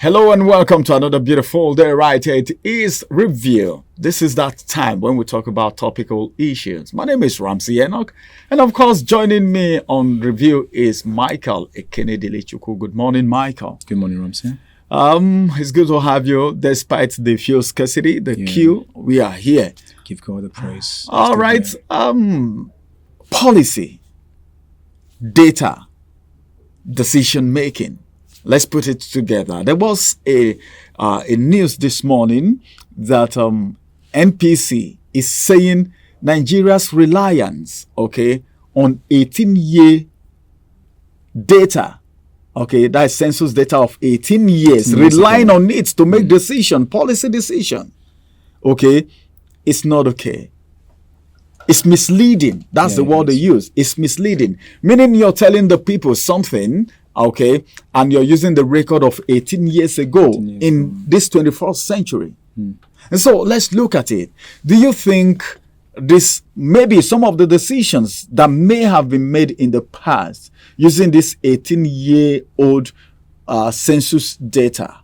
Hello and welcome to another beautiful day right here. It is Review. This is that time when we talk about topical issues. My name is Ramsey Enoch, and of course joining me on Review is Michael Ekenedilichuku. Good morning, Michael. Good morning, Ramsey. It's good to have you despite the fuel scarcity, the queue. We are here. Give God the praise. All right. Policy, data, decision making. Let's put it together. There was a news this morning that NPC is saying Nigeria's reliance, on 18-year data, that's census data of 18 years, relying on it to make policy decision, it's not okay. It's misleading. That's the word they use. It's misleading. Meaning you're telling the people something, and you're using the record of 18 years ago in this 21st century. And so let's look at it. Do you think this maybe some of the decisions that may have been made in the past using this 18-year-old census data,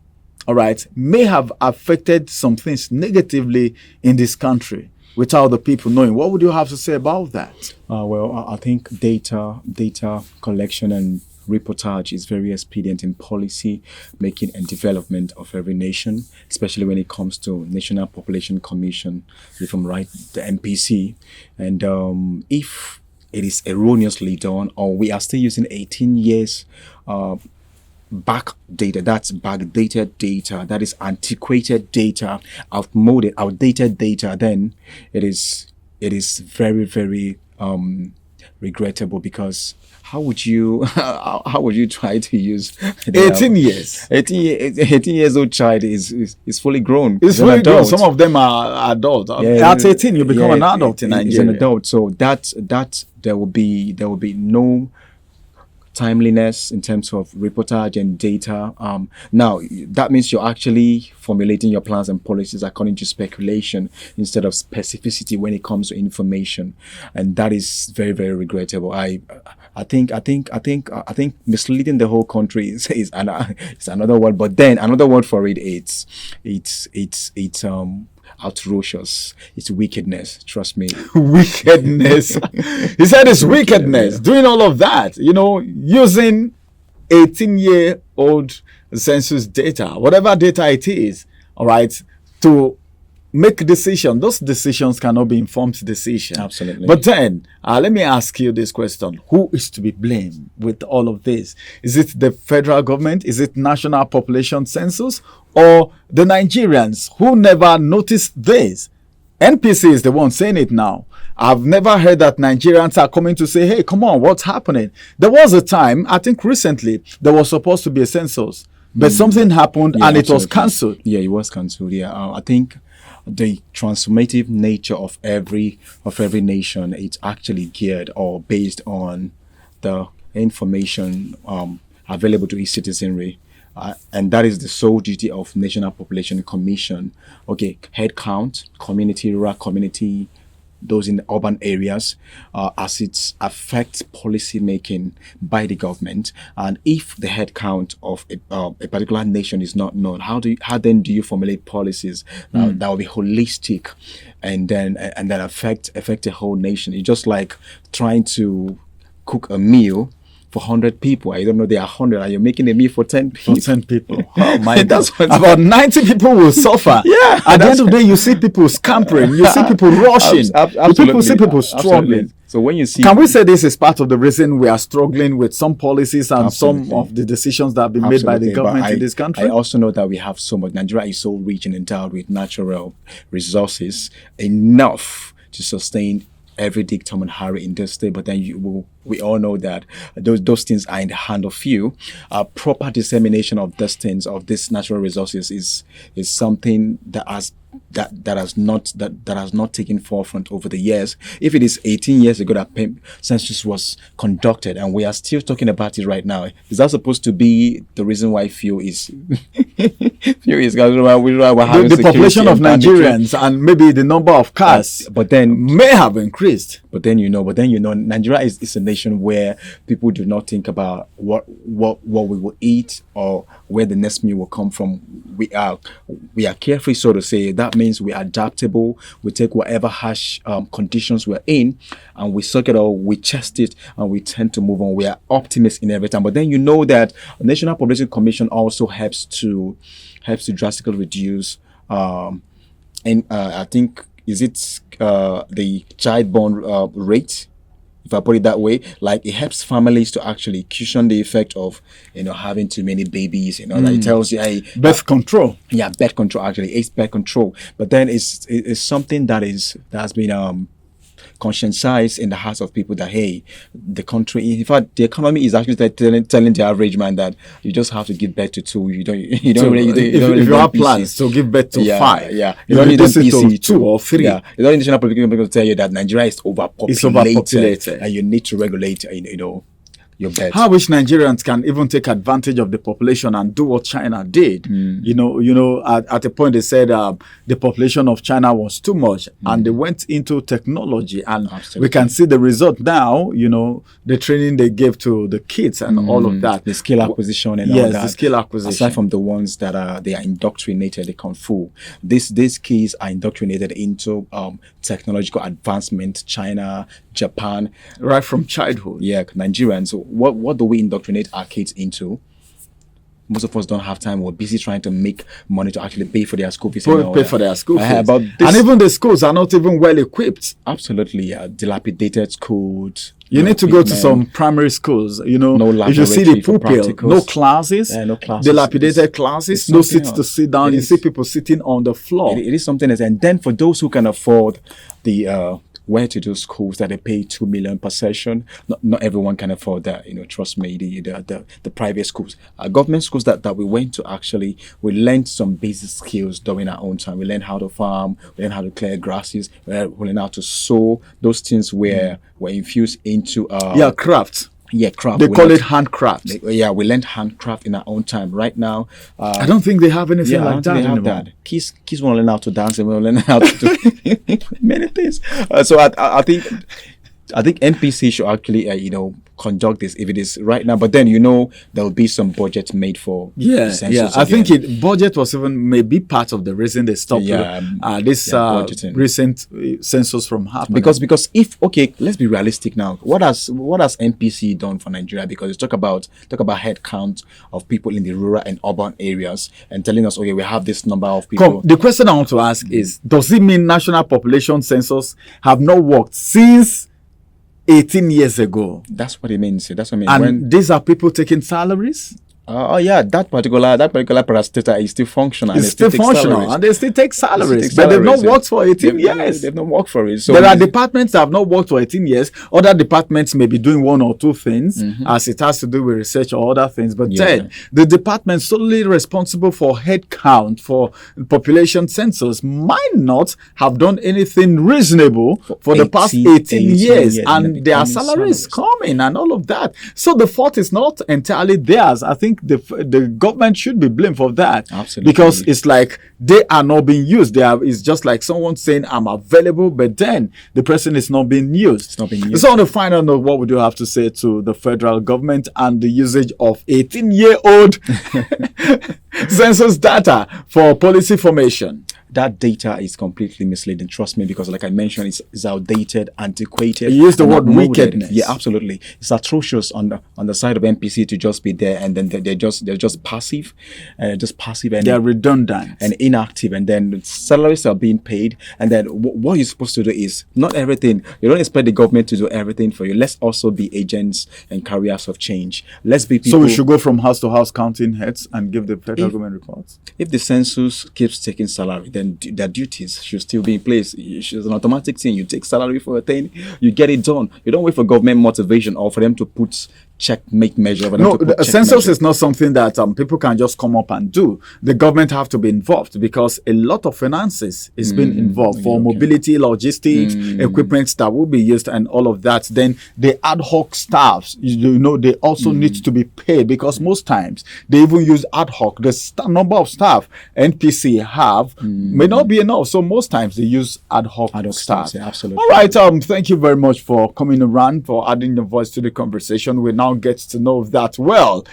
may have affected some things negatively in this country without the people knowing? What would you have to say about that? I think data collection and reportage is very expedient in policy making and development of every nation, especially when it comes to National Population Commission, if I'm right, the NPC. And if it is erroneously done, or we are still using 18 years back data, that's backdated data, that is antiquated data, outdated data, then it is very, very regrettable, because how would you try to use 18 years? 18 years old child is fully grown. It's fully grown. Some of them are adult. At 18, you become an adult in Nigeria. He's an adult, so that there will be no timeliness in terms of reportage and data. Now, that means you're actually formulating your plans and policies according to speculation instead of specificity when it comes to information, and that is very, very regrettable. I think misleading the whole country is another word, but then another word for it, it's outrageous. It's wickedness. Trust me. Wickedness. He said it's wickedness. Doing all of that, using 18-year-old census data, whatever data it is, to make decisions. Those decisions cannot be informed decisions. Absolutely. But then, let me ask you this question. Who is to be blamed with all of this? Is it the federal government? Is it National Population Census? Or the Nigerians who never noticed this? NPC is the one saying it now. I've never heard that Nigerians are coming to say, hey, come on, what's happening? There was a time, I think recently, there was supposed to be a census. But something happened and it was cancelled. Yeah, it was cancelled. Yeah, I think the transformative nature of every nation, it's actually geared or based on the information available to its citizenry. And that is the sole duty of National Population Commission. Head count, community, rural community, those in the urban areas, as it affects policy making by the government. And if the head count of a particular nation is not known, how then do you formulate policies that will be holistic and then affect a whole nation? It's just like trying to cook a meal for 100 people. I don't know, there are 100, and you're making a meal for 10 people. For 10 people. Oh my God. About 90 people will suffer. Yeah. At the end of the day, you see people scampering. You see people rushing. Absolutely. You see people struggling. Absolutely. So when you see... Can we say this is part of the reason we are struggling with some policies and some of the decisions that have been made by the government in this country? I also know that we have so much. Nigeria is so rich and endowed with natural resources, enough to sustain every Dick, Tom, and Harry in this state, but then we all know that those things are in the hand of few. Proper dissemination of these things, of these natural resources, is something that has not taken forefront over the years. If it is 18 years ago that census was conducted, and we are still talking about it right now, is that supposed to be the reason why few is the population of Nigerians and maybe the number of cars but then may have increased? But then Nigeria is a nation where people do not think about what we will eat or where the next meal will come from. We are carefree, so to say. That means we are adaptable. We take whatever harsh conditions we're in, and we suck it all. We chest it, and we tend to move on. We are optimists in every time. But then that the National Population Commission also helps to drastically reduce. And I think is it the child-born rate, if I put it that way. Like, it helps families to actually cushion the effect of having too many babies. That it tells you, hey, birth control. Yeah, birth control, actually. It's birth control. But then it's something that has been conscientized in the hearts of people that, hey, the country, in fact, the economy is actually telling the average man that you just have to give birth to two. You don't if you have plans to give birth to 5, you don't need NPC to 2 or 3. Yeah, you don't need national political people to tell you that Nigeria is overpopulated, and you need to regulate your bed. How wish Nigerians can even take advantage of the population and do what China did. At a point they said the population of China was too much, and they went into technology, and we can see the result now. The training they gave to the kids and all of that, the skill acquisition and all that. Yes, the skill acquisition. Aside from the ones that they are indoctrinated, the Kung Fu, these kids are indoctrinated into technological advancement. China, Japan, right from childhood. Yeah, Nigerians. So what do we indoctrinate our kids into? Most of us don't have time. We're busy trying to make money to actually pay for their school fees. Pay for their school fees. And even the schools are not even well equipped. Absolutely, dilapidated schools. You need to go to some primary schools, no if you see the pupil, no classes, dilapidated classes, no seats to sit down. You see people sitting on the floor. It is something else. And then for those who can afford the well-to-do schools that they pay 2 million per session, not everyone can afford that. Trust me, the private schools, government schools that we went to, actually, we learned some basic skills during our own time. We learned how to farm, we learned how to clear grasses, we learned how to sew. Those things were infused into craft. Yeah, craft. They call it handcraft. Yeah, we learned handcraft in our own time. Right now, I don't think they have anything like that anymore. Kids want to learn how to dance, and we learn how to do many things. So I think NPC should actually conduct this if it is right now. But then there will be some budget made for census. I think budget was even maybe part of the reason they stopped this recent census from happening. Because if let's be realistic now. What has NPC done for Nigeria? Because you talk about head count of people in the rural and urban areas and telling us, we have this number of people. The question I want to ask is, does it mean national population census have not worked since 18 years ago? That's what it means. That's what I mean. And these are people taking salaries? That particular parastatal is still functional. It's still functional, and they still take salaries. But they've not worked for 18 years. They've not worked for it. So there are departments that have not worked for 18 years. Other departments may be doing 1 or 2 things, as it has to do with research or other things. But then the department solely responsible for head count, for population census, might not have done anything reasonable for the past 18 years. And their salaries coming and all of that. So the fault is not entirely theirs. I think the government should be blamed for that. Absolutely. Because it's like they are not being used. It's just like someone saying, I'm available, but then the person is not being used. It's not being used. So on the final note, what would you have to say to the federal government and the usage of 18-year-old census data for policy formation? That data is completely misleading. Trust me, because like I mentioned, it's outdated, antiquated. You use the word wickedness. Yeah, absolutely. It's atrocious on the side of NPC to just be there, and then they're just passive, and they're redundant and inactive, and then salaries are being paid, and then what you're supposed to do is not everything. You don't expect the government to do everything for you. Let's also be agents and carriers of change. Let's be people. So we should go from house to house counting heads and give the federal government reports. If the census keeps taking salary, then their duties should still be in place. It's an automatic thing. You take salary for a thing, you get it done. You don't wait for government motivation or for them to put checkmate measure. No, the census is not something that people can just come up and do. The government have to be involved because a lot of finances is being involved for mobility, logistics, equipment that will be used and all of that. Then the ad hoc staffs, they also need to be paid because most times they even use ad hoc. The number of staff NPC have may not be enough. So most times they use ad hoc staff. Yeah, absolutely. All right. Thank you very much for coming around, for adding your voice to the conversation. We now get to know that well.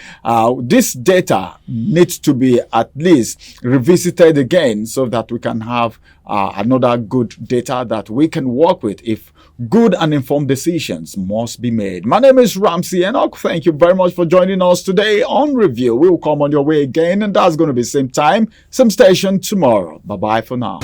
This data needs to be at least revisited again so that we can have another good data that we can work with if good and informed decisions must be made. My name is Ramsey Enoch. Thank you very much for joining us today on Review. We'll come on your way again, and that's going to be same time, same station tomorrow. Bye-bye for now.